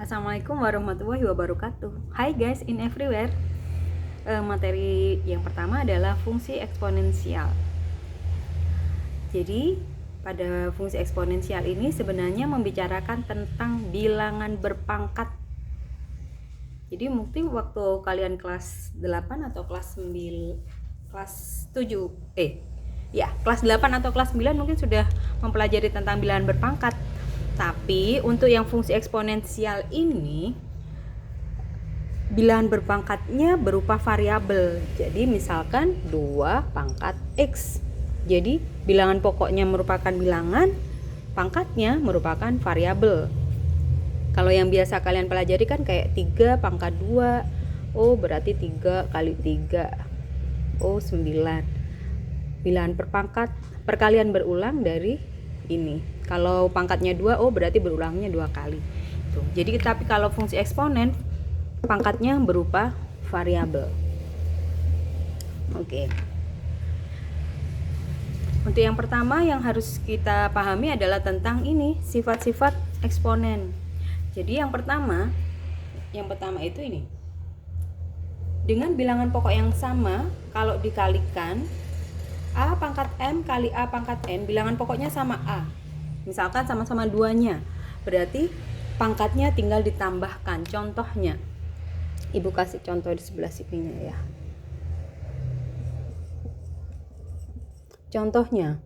Assalamualaikum warahmatullahi wabarakatuh. Hai guys in everywhere. Materi yang pertama adalah fungsi eksponensial. Jadi pada fungsi eksponensial ini sebenarnya membicarakan tentang bilangan berpangkat. Jadi mungkin waktu kalian kelas 8 atau kelas 9, kelas 7 kelas 8 atau kelas 9 mungkin sudah mempelajari tentang bilangan berpangkat. Tapi untuk yang fungsi eksponensial ini bilangan berpangkatnya berupa variabel. Jadi misalkan 2 pangkat X. Jadi bilangan pokoknya merupakan bilangan, pangkatnya merupakan variabel. Kalau yang biasa kalian pelajari kan kayak 3 pangkat 2. Oh, berarti 3 kali 3. Oh, 9. Bilangan perpangkat perkalian berulang dari ini. Kalau pangkatnya 2, oh berarti berulangnya 2 kali. Tuh. Jadi tapi kalau fungsi eksponen pangkatnya berupa variabel. Oke. Untuk yang pertama yang harus kita pahami adalah tentang ini, sifat-sifat eksponen. Jadi yang pertama itu ini. Dengan bilangan pokok yang sama, kalau dikalikan A pangkat M kali A pangkat N, bilangan pokoknya sama A. Misalkan sama-sama 2-nya. Berarti pangkatnya tinggal ditambahkan. Contohnya, Ibu kasih contoh di sebelah sininya ya. Contohnya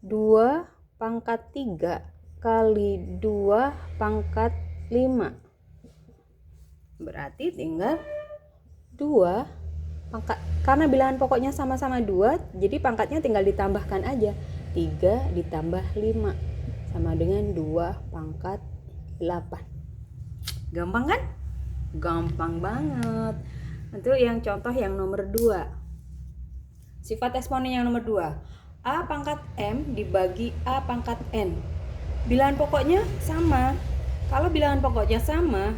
2 pangkat 3 kali 2 pangkat 5. Berarti tinggal 2 pangkat, karena bilangan pokoknya sama-sama 2, jadi pangkatnya tinggal ditambahkan aja. 3 ditambah 5 sama dengan 2 pangkat 8. Gampang kan? Gampang banget. Untuk yang contoh yang nomor 2. Sifat eksponen yang nomor 2. A pangkat M dibagi A pangkat N. Bilangan pokoknya sama. Kalau bilangan pokoknya sama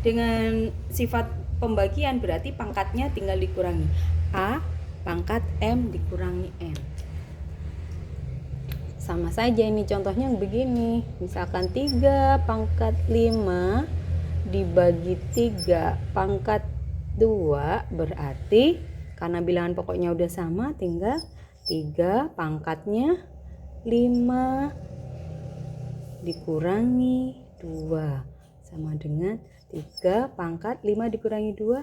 dengan sifat pembagian berarti pangkatnya tinggal dikurangi. A pangkat M dikurangi N. Sama saja ini contohnya begini. Misalkan 3 pangkat 5 dibagi 3 pangkat 2 berarti karena bilangan pokoknya udah sama tinggal 3 pangkatnya 5 dikurangi 2 sama dengan 3 pangkat 5 dikurangi 2,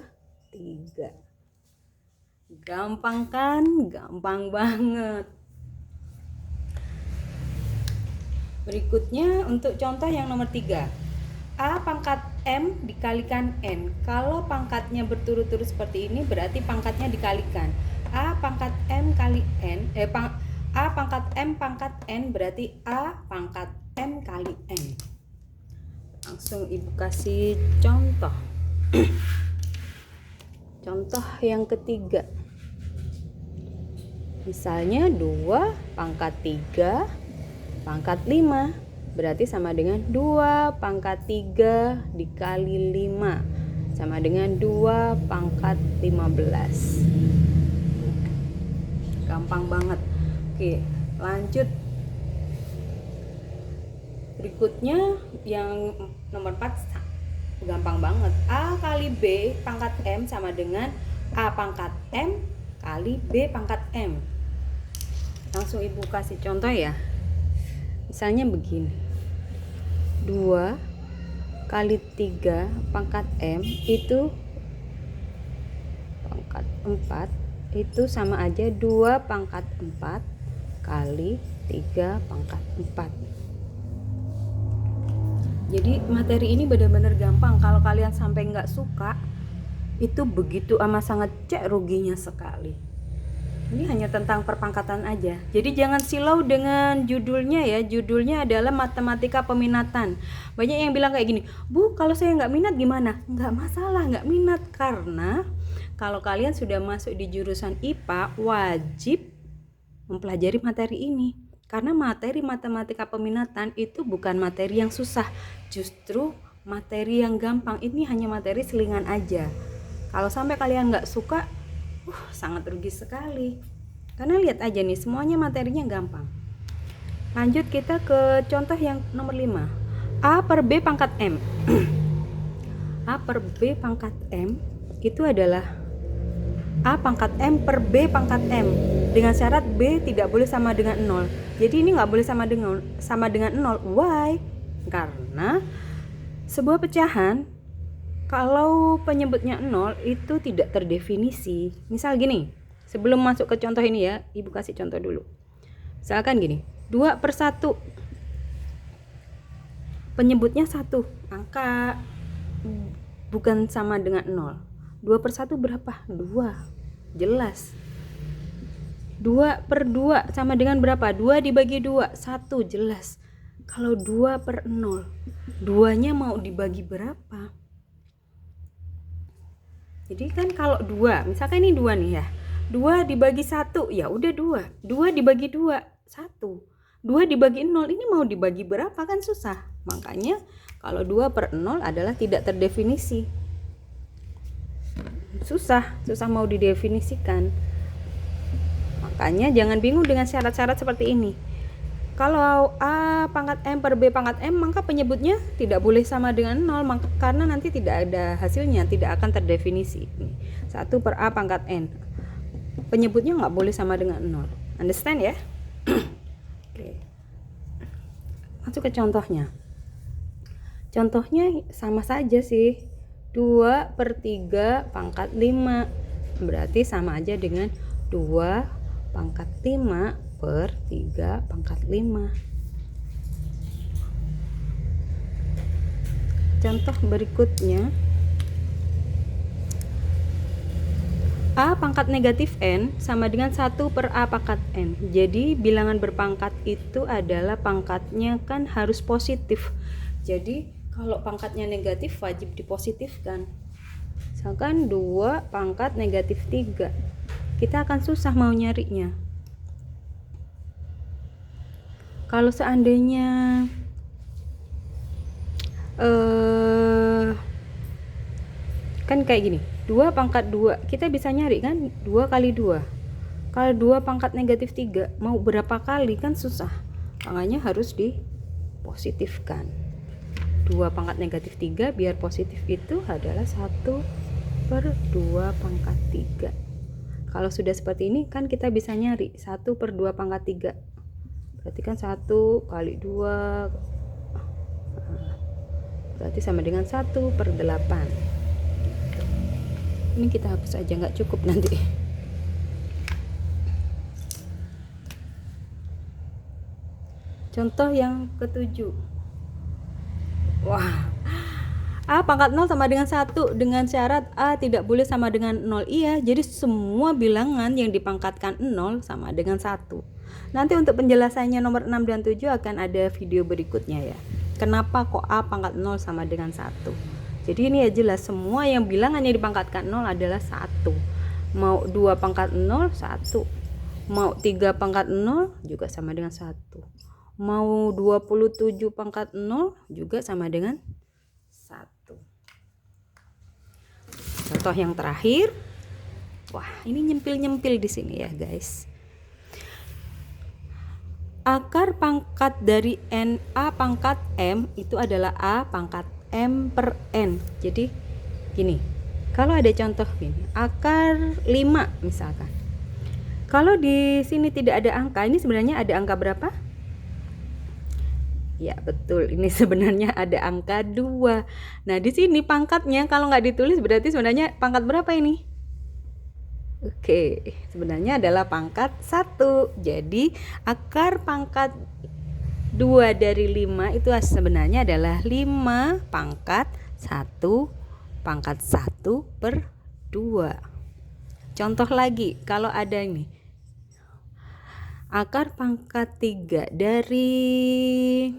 3. Gampang kan? Gampang banget. Berikutnya untuk contoh yang nomor 3. A pangkat M dikalikan N. Kalau pangkatnya berturut-turut seperti ini berarti pangkatnya dikalikan. A pangkat M kali N, A pangkat M pangkat N berarti A pangkat M kali N. Langsung Ibu kasih contoh. Contoh yang ketiga. Misalnya 2 pangkat 3 pangkat 5 berarti sama dengan 2 pangkat 3 dikali 5 sama dengan 2 pangkat 15. Gampang banget. Oke, lanjut. Berikutnya yang nomor 4 gampang banget. A kali B pangkat M sama dengan A pangkat M kali B pangkat M. Langsung Ibu kasih contoh ya. Misalnya begini. 2 kali 3 pangkat M itu pangkat 4 itu sama aja 2 pangkat 4 kali 3 pangkat 4. Jadi materi ini benar-benar gampang. Kalau kalian sampai nggak suka, itu begitu amat sangat ruginya sekali. Ini hanya tentang perpangkatan aja. Jadi jangan silau dengan judulnya ya. Judulnya adalah matematika peminatan. Banyak yang bilang kayak gini, Bu, kalau saya nggak minat gimana? Nggak masalah, nggak minat. Karena kalau kalian sudah masuk di jurusan IPA, wajib mempelajari materi ini. Karena materi matematika peminatan itu bukan materi yang susah. Justru materi yang gampang. Ini hanya materi selingan aja. Kalau sampai kalian nggak suka, sangat rugi sekali. Karena lihat aja nih, semuanya materinya gampang. Lanjut kita ke contoh yang nomor 5. A per B pangkat M. A per B pangkat M itu adalah A pangkat M per B pangkat M, dengan syarat B tidak boleh sama dengan 0. Jadi ini nggak boleh sama dengan 0. Why? Karena sebuah pecahan kalau penyebutnya 0 itu tidak terdefinisi. Misal gini, sebelum masuk ke contoh ini ya, Ibu kasih contoh dulu. Misalkan gini, 2 per 1 penyebutnya 1, angka bukan sama dengan 0. 2 per 1 berapa? 2, jelas. 2 per 2 sama dengan berapa? 2 dibagi 2, 1, jelas. Kalau 2 per 0, 2-nya mau dibagi berapa? Jadi kan kalau 2, misalkan ini 2 nih ya, 2 dibagi 1, ya udah 2. 2 dibagi 2, 1. 2 dibagi 0, ini mau dibagi berapa kan susah. Makanya kalau 2 per 0 adalah tidak terdefinisi. Susah mau didefinisikan. Makanya jangan bingung dengan syarat-syarat seperti ini. Kalau A pangkat M per B pangkat M, maka penyebutnya tidak boleh sama dengan 0, karena nanti tidak ada hasilnya, tidak akan terdefinisi. 1 per A pangkat N, penyebutnya nggak boleh sama dengan 0. Understand ya? Oke. Masuk ke contohnya. Contohnya sama saja sih. 2 per 3 pangkat 5, berarti sama aja dengan 2 pangkat 5 per 3 pangkat 5. Contoh berikutnya, A pangkat negatif N sama dengan 1 per A pangkat N. Jadi bilangan berpangkat itu adalah pangkatnya kan harus positif. Jadi kalau pangkatnya negatif wajib dipositifkan. Misalkan 2 pangkat negatif 3, kita akan susah mau nyarinya. Kalau seandainya kan kayak gini, 2 pangkat 2, kita bisa nyari kan 2 kali 2. Kalau 2 pangkat negatif 3 mau berapa kali kan susah. Makanya harus dipositifkan. 2 pangkat negatif 3 biar positif itu adalah 1 per 2 pangkat 3. Kalau sudah seperti ini kan kita bisa nyari 1 per 2 pangkat 3. Berarti kan 1 kali 2 berarti sama dengan 1 per 8. Ini kita hapus aja, nggak cukup nanti. Contoh yang ketujuh. Wah, A pangkat 0 sama dengan 1 dengan syarat A tidak boleh sama dengan 0. Iya, jadi semua bilangan yang dipangkatkan 0 sama dengan 1. Nanti untuk penjelasannya nomor 6 dan 7 akan ada video berikutnya ya. Kenapa kok A pangkat 0 sama dengan 1? Jadi ini ya jelas, semua yang bilangannya dipangkatkan 0 adalah 1. Mau 2 pangkat 0, 1. Mau 3 pangkat 0 juga sama dengan 1. Mau 27 pangkat 0 juga sama dengan 1. Contoh yang terakhir. Wah, ini nyempil-nyempil di sini ya, guys. Akar pangkat dari N A pangkat M itu adalah A pangkat M per N. Jadi gini, kalau ada contoh gini, akar 5 misalkan. Kalau di sini tidak ada angka, ini sebenarnya ada angka berapa? Ya betul, ini sebenarnya ada angka 2. Nah di sini pangkatnya kalau nggak ditulis berarti sebenarnya pangkat berapa ini? Oke, sebenarnya adalah pangkat 1. Jadi akar pangkat 2 dari 5 itu sebenarnya adalah 5 pangkat 1 pangkat 1 per 2. Contoh lagi, kalau ada ini akar pangkat 3 dari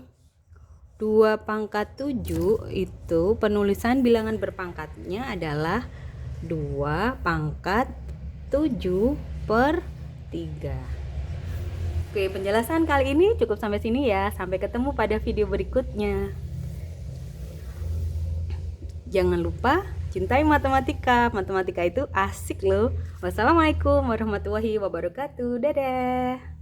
2 pangkat 7 itu penulisan bilangan berpangkatnya adalah 2 pangkat 7 per 3. Oke, penjelasan kali ini cukup sampai sini ya. Sampai ketemu pada video berikutnya. Jangan lupa cintai matematika. Matematika itu asik loh. Wassalamualaikum warahmatullahi wabarakatuh. Dadah.